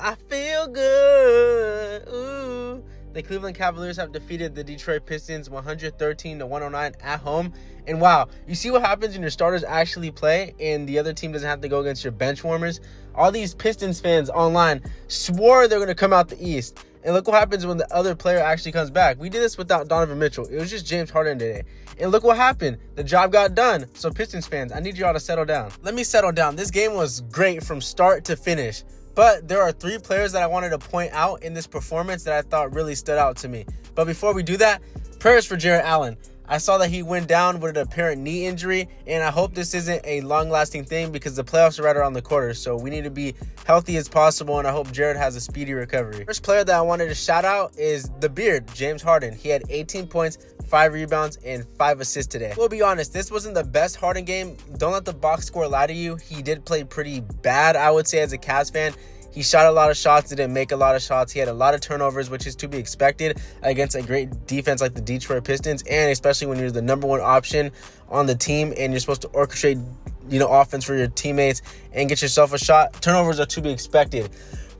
I feel good. Ooh. The Cleveland Cavaliers have defeated the Detroit Pistons 113-109 at home. And wow, you see what happens when your starters actually play and the other team doesn't have to go against your bench warmers? All these Pistons fans online swore they're going to come out the East. And look what happens when the other player actually comes back. We did this without Donovan Mitchell. It was just James Harden today. And look what happened. The job got done. So Pistons fans, I need y'all to settle down. Let me settle down. This game was great from start to finish. But there are 3 players that I wanted to point out in this performance that I thought really stood out to me. But before we do that, prayers for Jarrett Allen. I saw that he went down with an apparent knee injury, and I hope this isn't a long-lasting thing because the playoffs are right around the corner, so we need to be healthy as possible, and I hope Jarrett has a speedy recovery. First player that I wanted to shout out is the Beard, James Harden. He had 18 points, 5 rebounds, and 5 assists today. We'll be honest, this wasn't the best Harden game. Don't let the box score lie to you. He did play pretty bad, I would say, as a Cavs fan. He shot a lot of shots, didn't make a lot of shots. He had a lot of turnovers, which is to be expected against a great defense like the Detroit Pistons, and especially when you're the number 1 option on the team and you're supposed to orchestrate, offense for your teammates and get yourself a shot. Turnovers are to be expected.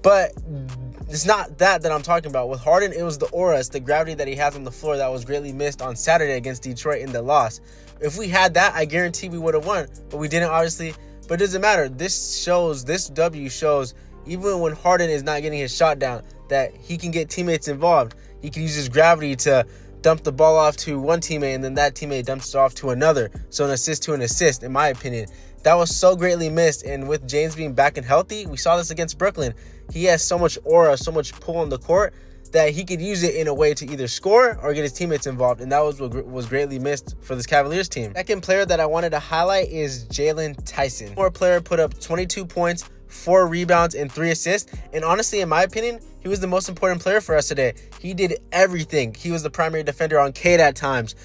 But it's not that I'm talking about. With Harden, it was the aura, it's the gravity that he has on the floor that was greatly missed on Saturday against Detroit in the loss. If we had that, I guarantee we would have won, but we didn't, obviously. But it doesn't matter. This W shows, even when Harden is not getting his shot down, that he can get teammates involved. He can use his gravity to dump the ball off to one teammate, and then that teammate dumps it off to another. So an assist to an assist, in my opinion. That was so greatly missed, and with James being back and healthy, we saw this against Brooklyn. He has so much aura, so much pull on the court, that he could use it in a way to either score or get his teammates involved, and that was what was greatly missed for this Cavaliers team. Second player that I wanted to highlight is Jaylen Tyson. Poor player put up 22 points, 4 rebounds, and 3 assists. And honestly, in my opinion, he was the most important player for us today. He did everything. He was the primary defender on Cade at times.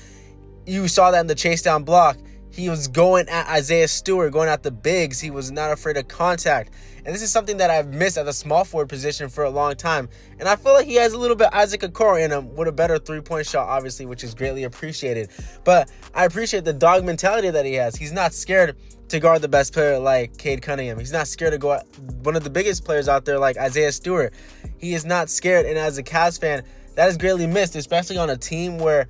You saw that in the chase down block. He was going at Isaiah Stewart, going at the bigs. He was not afraid of contact. And this is something that I've missed at the small forward position for a long time. And I feel like he has a little bit Isaac Okoro in him with a better 3-point shot, obviously, which is greatly appreciated. But I appreciate the dog mentality that he has. He's not scared to guard the best player like Cade Cunningham. He's not scared to go at one of the biggest players out there like Isaiah Stewart. He is not scared. And as a Cavs fan, that is greatly missed, especially on a team where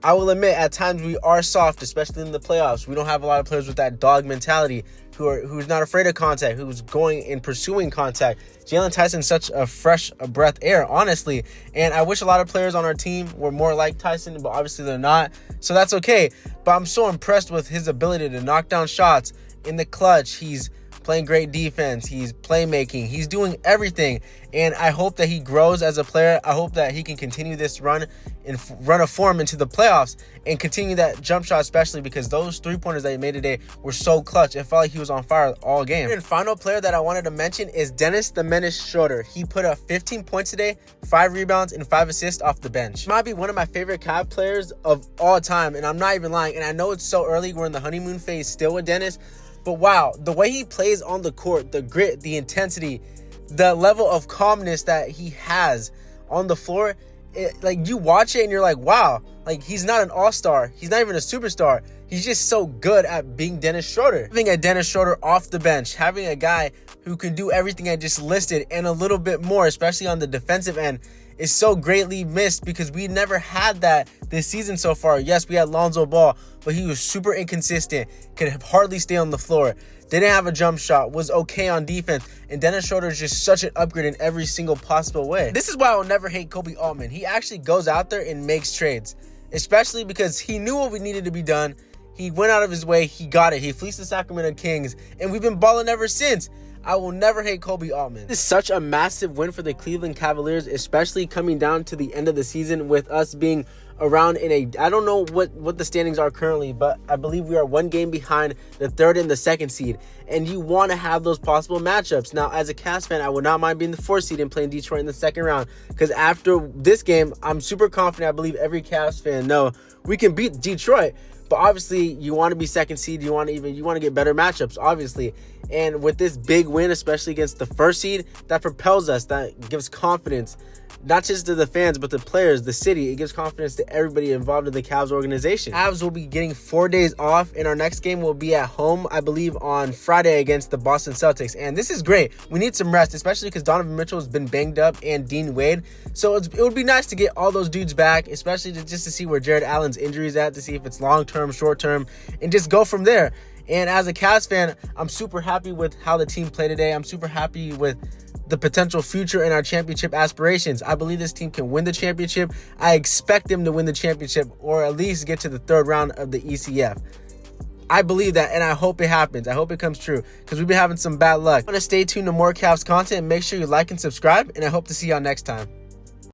I will admit at times we are soft, especially in the playoffs. We don't have a lot of players with that dog mentality who's not afraid of contact, who's going and pursuing contact. Jaylen Tyson is such a fresh breath air, honestly. And I wish a lot of players on our team were more like Tyson, but obviously they're not. So that's okay. But I'm so impressed with his ability to knock down shots in the clutch. He's playing great defense. He's playmaking. He's doing everything. And I hope that he grows as a player. I hope that he can continue this run of form into the playoffs and continue that jump shot, especially because those 3-pointers that he made today were so clutch. It felt like he was on fire all game. And final player that I wanted to mention is Dennis the Menace Schröder. He put up 15 points today, 5 rebounds, and 5 assists off the bench. He might be one of my favorite Cavs players of all time, and I'm not even lying. And I know it's so early. We're in the honeymoon phase still with Dennis. But wow, the way he plays on the court, the grit, the intensity, the level of calmness that he has on the floor, you watch it and you're like, wow, he's not an all-star. He's not even a superstar. He's just so good at being Dennis Schröder. Having a Dennis Schröder off the bench, having a guy who can do everything I just listed and a little bit more, especially on the defensive end, is so greatly missed because we never had that this season so far. Yes, we had Lonzo Ball, but he was super inconsistent, could hardly stay on the floor, didn't have a jump shot, was okay on defense, and Dennis Schröder is just such an upgrade in every single possible way. This is why I will never hate Kobe Altman. He actually goes out there and makes trades, especially because he knew what we needed to be done. He went out of his way, he got it, he fleeced the Sacramento Kings, and we've been balling ever since. I will never hate Kobe Altman. This is such a massive win for the Cleveland Cavaliers, especially coming down to the end of the season with us being around I don't know what the standings are currently, but I believe we are 1 game behind the 3rd and the 2nd seed. And you want to have those possible matchups. Now, as a Cavs fan, I would not mind being the 4th seed and playing Detroit in the 2nd round. Because after this game, I'm super confident. I believe every Cavs fan knows we can beat Detroit. But obviously, you want to be 2nd seed. You want to get better matchups, obviously. And with this big win, especially against the 1st seed, that propels us. That gives confidence not just to the fans, but the players, the city. It gives confidence to everybody involved in the Cavs organization. Cavs will be getting 4 days off, and our next game will be at home, I believe, on Friday against the Boston Celtics. And this is great. We need some rest, especially because Donovan Mitchell has been banged up and Dean Wade. So it would be nice to get all those dudes back, especially just to see where Jarrett Allen's injury is at, to see if it's long-term, short-term, and just go from there. And as a Cavs fan, I'm super happy with how the team played today. I'm super happy with the potential future in our championship aspirations. I believe this team can win the championship. I expect them to win the championship or at least get to the third round of the ECF. I believe that, and I hope it happens. I hope it comes true because we've been having some bad luck. I want to stay tuned to more Cavs content. Make sure you like and subscribe, and I hope to see y'all next time.